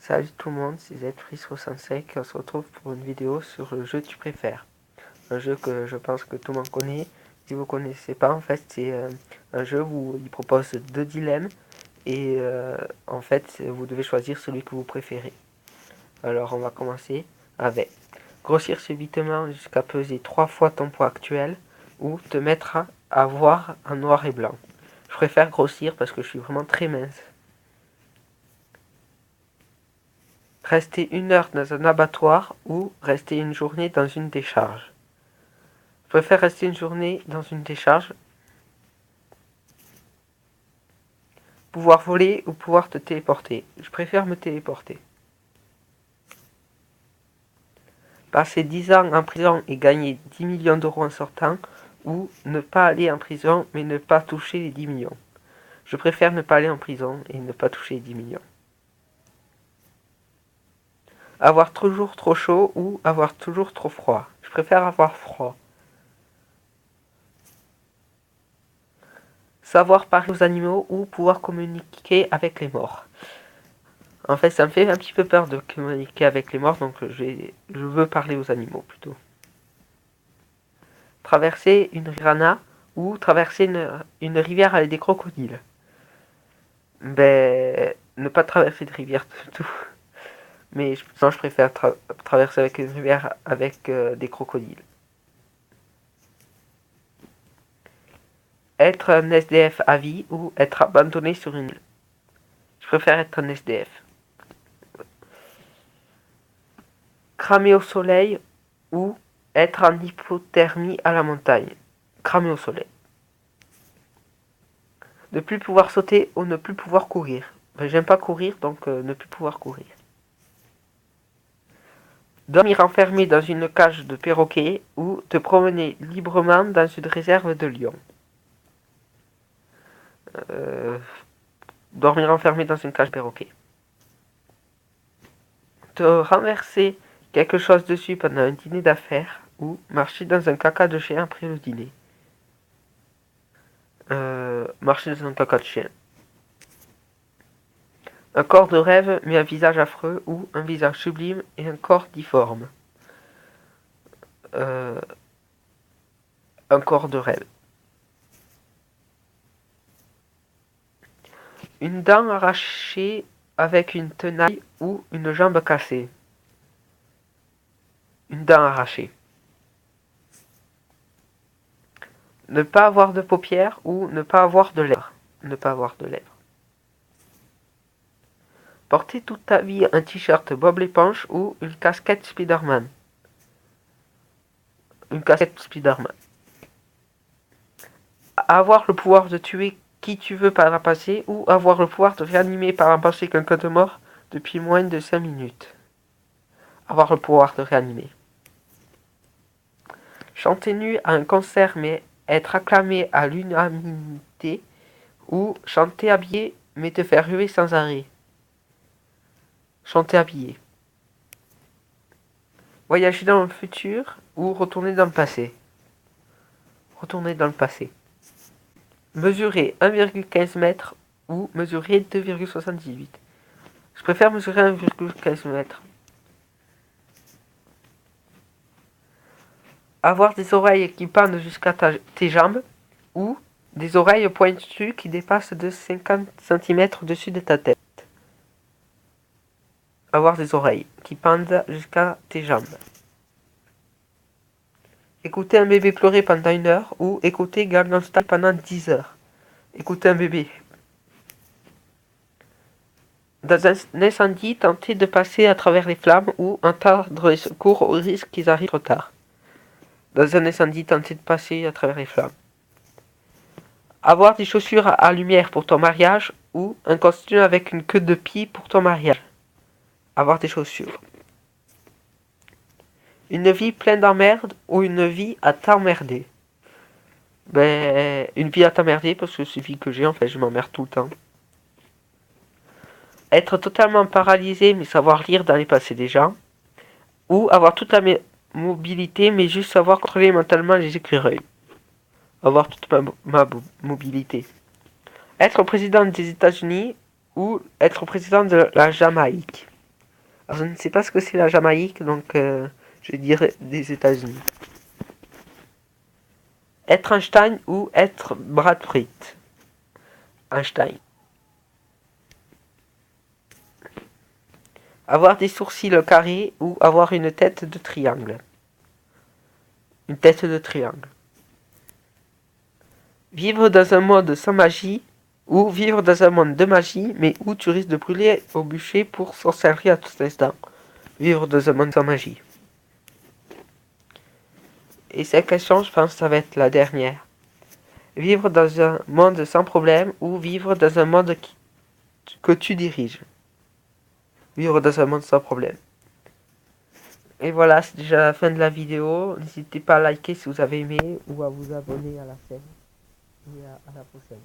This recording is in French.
Salut tout le monde, c'est ZFreeze65 et on se retrouve pour une vidéo sur le jeu Tu préfères. Un jeu que je pense que tout le monde connaît. Si vous ne connaissez pas, en fait, c'est un jeu où il propose deux dilemmes et en fait, vous devez choisir celui que vous préférez. Alors, on va commencer avec grossir subitement jusqu'à peser 3 fois ton poids actuel ou te mettre à voir en noir et blanc. Je préfère grossir parce que je suis vraiment très mince. Rester 1 heure dans un abattoir ou rester une journée dans une décharge. Je préfère rester une journée dans une décharge. Pouvoir voler ou pouvoir te téléporter. Je préfère me téléporter. Passer 10 ans en prison et gagner 10 millions d'euros en sortant, ou ne pas aller en prison mais ne pas toucher les 10 millions. Je préfère ne pas aller en prison et ne pas toucher les 10 millions. Avoir toujours trop chaud ou avoir toujours trop froid. Je préfère avoir froid. Savoir parler aux animaux ou pouvoir communiquer avec les morts. En fait, ça me fait un petit peu peur de communiquer avec les morts, donc je veux parler aux animaux plutôt. Traverser une rana ou traverser une rivière avec des crocodiles. Ben, ne pas traverser de rivière du tout. Mais je préfère traverser avec une rivière avec des crocodiles. Être un SDF à vie ou être abandonné sur une île. Je préfère être un SDF. Cramer au soleil ou être en hypothermie à la montagne. Cramer au soleil. Ne plus pouvoir sauter ou ne plus pouvoir courir. Ben, j'aime pas courir, donc ne plus pouvoir courir. Dormir enfermé dans une cage de perroquet ou te promener librement dans une réserve de lions. Dormir enfermé dans une cage de perroquet. Te renverser quelque chose dessus pendant un dîner d'affaires ou marcher dans un caca de chien après le dîner. Marcher dans un caca de chien. Un corps de rêve mais un visage affreux ou un visage sublime et un corps difforme. Un corps de rêve. Une dent arrachée avec une tenaille ou une jambe cassée. Une dent arrachée. Ne pas avoir de paupières ou ne pas avoir de lèvres. Ne pas avoir de lèvres. Porter toute ta vie un t-shirt Bob l'éponge ou une casquette Spider-Man. Une casquette Spider-Man. Avoir le pouvoir de tuer qui tu veux par un passé ou avoir le pouvoir de réanimer par un passé quelqu'un de mort depuis moins de 5 minutes. Avoir le pouvoir de réanimer. Chanter nu à un concert mais être acclamé à l'unanimité ou chanter habillé mais te faire ruer sans arrêt. Chanter habillé. Voyager dans le futur ou retourner dans le passé. Retourner dans le passé. Mesurer 1,15 m ou mesurer 2,78. Je préfère mesurer 1,15 m. Avoir des oreilles qui pendent jusqu'à tes jambes ou des oreilles pointues qui dépassent de 50 cm au-dessus de ta tête. Avoir des oreilles qui pendent jusqu'à tes jambes. Écouter un bébé pleurer pendant 1 heure ou écouter Gangnam Style pendant 10 heures. Écouter un bébé. Dans un incendie, tenter de passer à travers les flammes ou entendre les secours au risque qu'ils arrivent trop tard. Dans un incendie, tenter de passer à travers les flammes. Avoir des chaussures à lumière pour ton mariage ou un costume avec une queue de pie pour ton mariage. Avoir des chaussures. Une vie pleine d'emmerdes ou une vie à t'emmerder. Ben, une vie à t'emmerder parce que c'est la vie que j'ai, en fait, je m'emmerde tout le temps. Être totalement paralysé mais savoir lire dans les passés des gens. Ou avoir toute la mobilité mais juste savoir contrôler mentalement les écureuils. Avoir toute ma mobilité. Être président des États-Unis ou être président de la Jamaïque. Alors, je ne sais pas ce que c'est la Jamaïque, donc je dirais des États-Unis. Être Einstein ou être Brad Pitt? Einstein. Avoir des sourcils carrés ou avoir une tête de triangle? Une tête de triangle. Vivre dans un monde sans magie ou vivre dans un monde de magie mais où tu risques de brûler au bûcher pour s'en servir à tout instant? Vivre dans un monde sans magie. Et cette question, je pense que ça va être la dernière. Vivre dans un monde sans problème ou vivre dans un monde que tu diriges? Vivre dans un monde sans problème. Et voilà, c'est déjà la fin de la vidéo. N'hésitez pas à liker si vous avez aimé ou à vous abonner à la chaîne. Et à la prochaine.